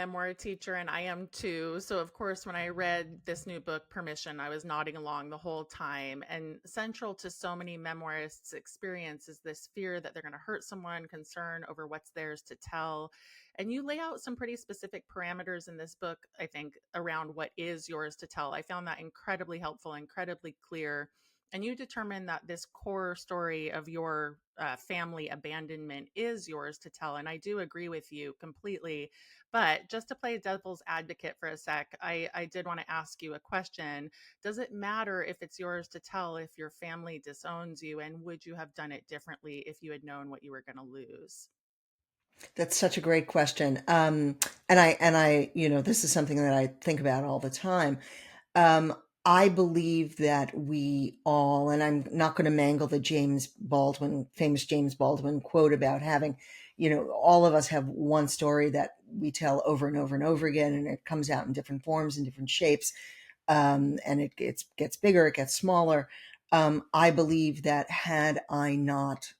memoir teacher, and I am too. So, of course, when I read this new book, Permission, I was nodding along the whole time. And central to so many memoirists' experience is this fear that they're going to hurt someone, concern over what's theirs to tell. And you lay out some pretty specific parameters in this book, I think, around what is yours to tell. I found that incredibly helpful, incredibly clear. And you determine that this core story of your family abandonment is yours to tell. And I do agree with you completely. But just to play devil's advocate for a sec, I did want to ask you a question. Does it matter if it's yours to tell if your family disowns you? And would you have done it differently if you had known what you were going to lose? That's such a great question. This is something that I think about all the time. Um, I believe that we all, and I'm not going to mangle the famous James Baldwin quote about having, all of us have one story that we tell over and over and over again, and it comes out in different forms and different shapes. And it gets bigger, it gets smaller. I believe that had I not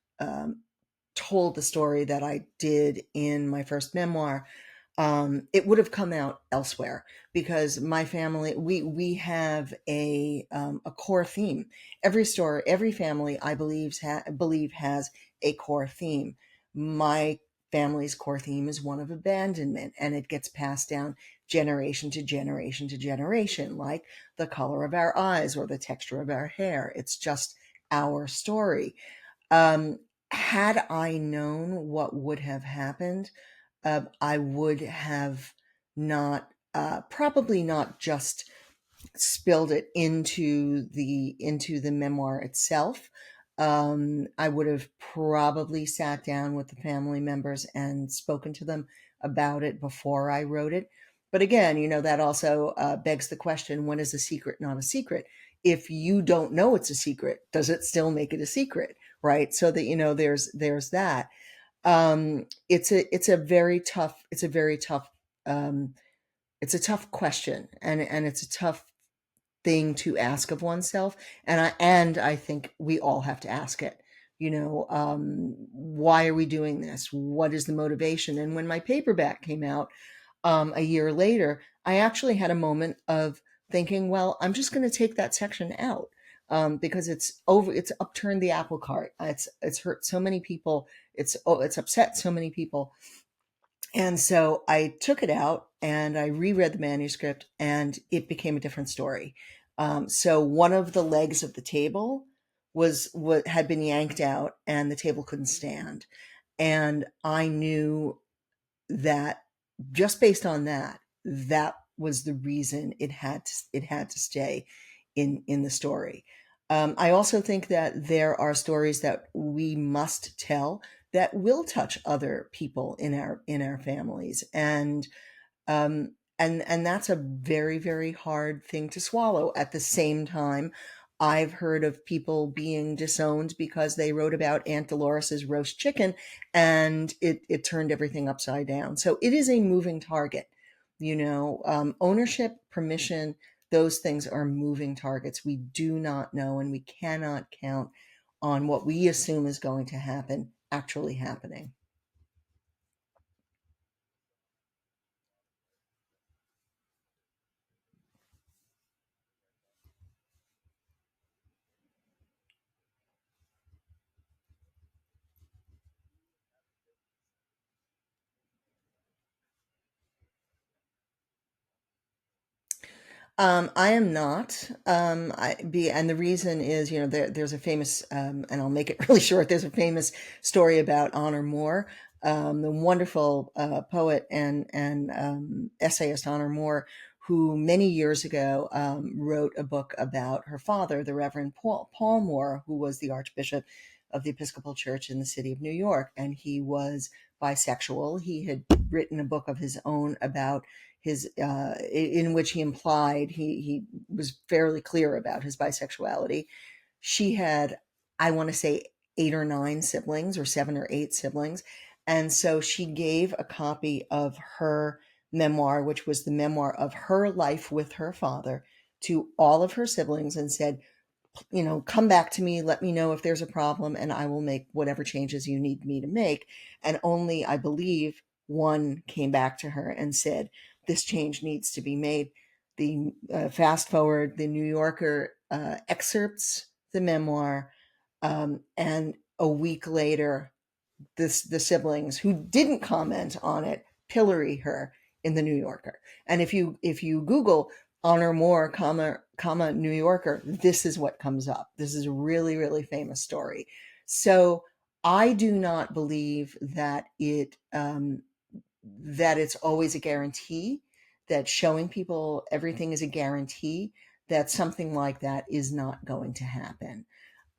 told the story that I did in my first memoir, it would have come out elsewhere because my family, we have a core theme. Every story, every family, I believe has a core theme. My family's core theme is one of abandonment, and it gets passed down generation to generation to generation, like the color of our eyes or the texture of our hair. It's just our story. Um, had I known what would have happened, I would have not, probably not just spilled it into the memoir itself. I would have probably sat down with the family members and spoken to them about it before I wrote it. But again, that also begs the question: when is a secret not a secret? If you don't know it's a secret, does it still make it a secret? Right? So that there's that. Um, it's a tough question, and it's a tough thing to ask of oneself, and I think we all have to ask it. Why are we doing this? What is the motivation? And when my paperback came out a year later, I actually had a moment of thinking, well, I'm just going to take that section out, because it's upturned the apple cart. It's hurt so many people. It's upset so many people. And so I took it out and I reread the manuscript, and it became a different story. So one of the legs of the table was what had been yanked out, and the table couldn't stand. And I knew that, just based on that, that was the reason it had to stay in the story. I also think that there are stories that we must tell that will touch other people in our families, and that's a very, very hard thing to swallow. At the same time, I've heard of people being disowned because they wrote about Aunt Dolores's roast chicken, and it turned everything upside down. So it is a moving target. Ownership, permission, those things are moving targets. We do not know, and we cannot count on what we assume is going to happen actually happening. I am not. And the reason is, there's a famous, and I'll make it really short. There's a famous story about Honor Moore, the wonderful poet and essayist Honor Moore, who many years ago wrote a book about her father, the Reverend Paul Moore, who was the Archbishop of the Episcopal Church in the city of New York, and he was bisexual. He had written a book of his own about his in which he implied he was fairly clear about his bisexuality. She had, I want to say, 8 or 9 siblings, or 7 or 8 siblings, and so she gave a copy of her memoir, which was the memoir of her life with her father, to all of her siblings, and said, come back to me, let me know if there's a problem, and I will make whatever changes you need me to make. And only, I believe, one came back to her and said, this change needs to be made. The fast forward, the New Yorker excerpts the memoir, and a week later, the siblings who didn't comment on it pillory her in the New Yorker. And if you Google Honor More, New Yorker, this is what comes up. This is a really, really famous story. So I do not believe that it's always a guarantee, that showing people everything is a guarantee, that something like that is not going to happen.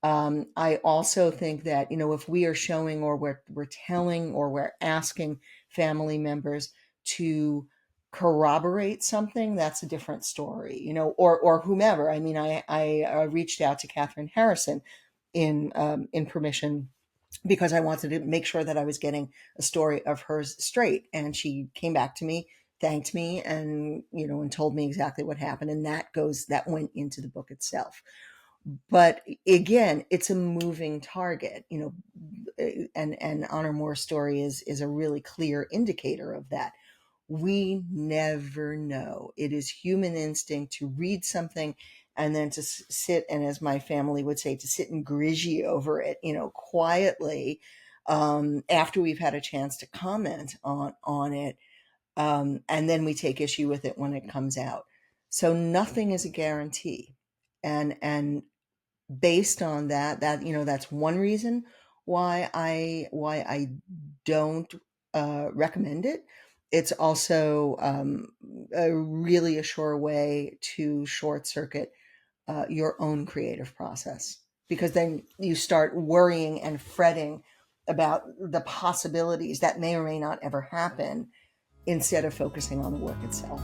I also think that, if we are showing, or we're telling, or we're asking family members to corroborate something, that's a different story, or whomever. I mean, I reached out to Catherine Harrison in permission, because I wanted to make sure that I was getting a story of hers straight. And she came back to me, thanked me, and told me exactly what happened. And that went into the book itself. But again, it's a moving target, and Honor Moore's story is a really clear indicator of that. We never know. It is human instinct to read something and then to sit, and as my family would say, to sit and grizzy over it, quietly, after we've had a chance to comment on it, and then we take issue with it when it comes out. So nothing is a guarantee, and based on that's one reason why I don't recommend it. It's also a sure way to short circuit your own creative process, because then you start worrying and fretting about the possibilities that may or may not ever happen, instead of focusing on the work itself.